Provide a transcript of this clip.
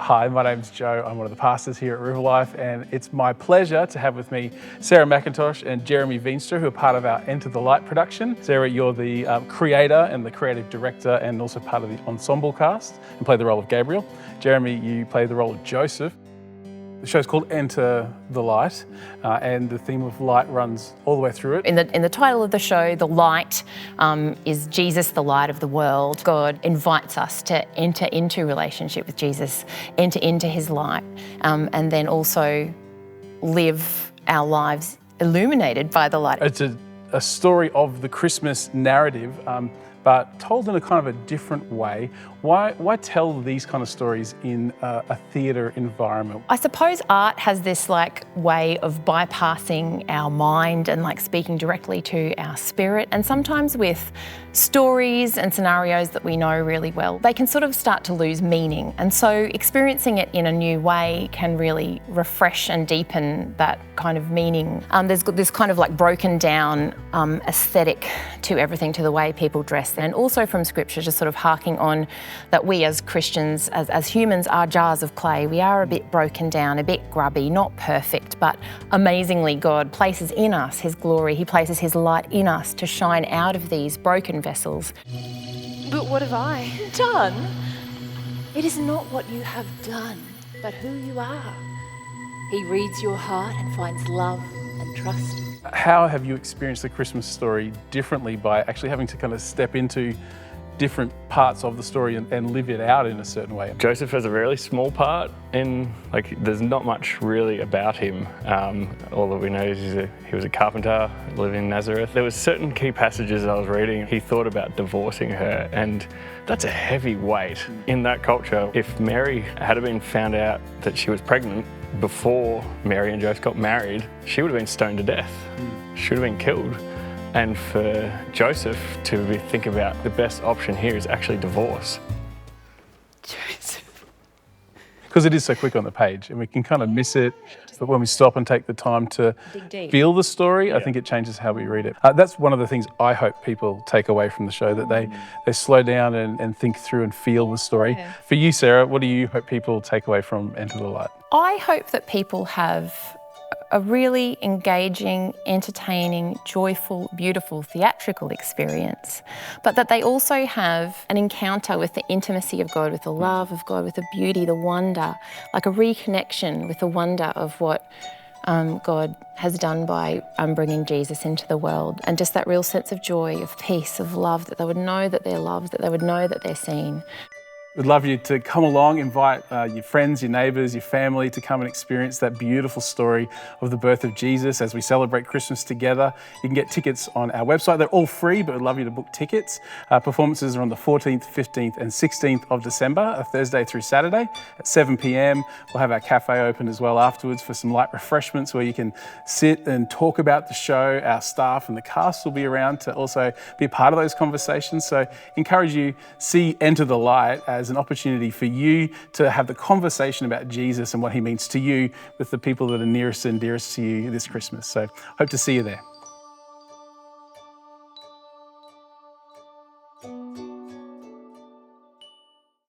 Hi, my name's Jo. I'm one of the pastors here at Riverlife, and it's my pleasure to have with me Sarah McIntosh and Jeremy Veenstra, who are part of our Enter the Light production. Sarah, you're the creator and the creative director and also part of the ensemble cast and play the role of Gabriel. Jeremy, you play the role of Joseph. The show's called Enter the Light, and the theme of light runs all the way through it. In the title of the show, the light is Jesus, the light of the world. God invites us to enter into relationship with Jesus, enter into his light, and then also live our lives illuminated by the light. It's a story of the Christmas narrative, but told in a kind of a different way. Why tell these kind of stories in a theatre environment? I suppose art has this way of bypassing our mind and speaking directly to our spirit, and sometimes with stories and scenarios that we know really well, they can sort of start to lose meaning, and so experiencing it in a new way can really refresh and deepen that kind of meaning. There's this kind of broken down aesthetic to everything, to the way people dress, and also from scripture just sort of harking on that we as Christians, as humans, are jars of clay. We are a bit broken down, a bit grubby, not perfect, but amazingly God places in us his glory. He places his light in us to shine out of these broken vessels. But what have I done? It is not what you have done, but who you are. He reads your heart and finds love and trust. How have you experienced the Christmas story differently by actually having to kind of step into different parts of the story and live it out in a certain way? Joseph has a really small part in, there's not much really about him. All that we know is he was a carpenter living in Nazareth. There was certain key passages I was reading. He thought about divorcing her, and that's a heavy weight in that culture. If Mary had been found out that she was pregnant before Mary and Joseph got married, she would have been stoned to death. She would have been killed. And for Joseph to think about the best option here is actually divorce. Joseph. Because it is so quick on the page and we can kind of miss it, but when we stop and take the time to feel the story, I think it changes how we read it. That's one of the things I hope people take away from the show, that they slow down and think through and feel the story. Yeah. For you, Sarah, what do you hope people take away from Enter the Light? I hope that people have a really engaging, entertaining, joyful, beautiful theatrical experience, but that they also have an encounter with the intimacy of God, with the love of God, with the beauty, the wonder, like a reconnection with the wonder of what God has done by bringing Jesus into the world, and just that real sense of joy, of peace, of love, that they would know that they're loved, that they would know that they're seen. We'd love you to come along, invite your friends, your neighbours, your family to come and experience that beautiful story of the birth of Jesus as we celebrate Christmas together. You can get tickets on our website. They're all free, but we'd love you to book tickets. Performances are on the 14th, 15th and 16th of December, a Thursday through Saturday at 7 p.m. We'll have our cafe open as well afterwards for some light refreshments where you can sit and talk about the show. Our staff and the cast will be around to also be a part of those conversations. So encourage you, see Enter the Light as an opportunity for you to have the conversation about Jesus and what he means to you with the people that are nearest and dearest to you this Christmas. So hope to see you there.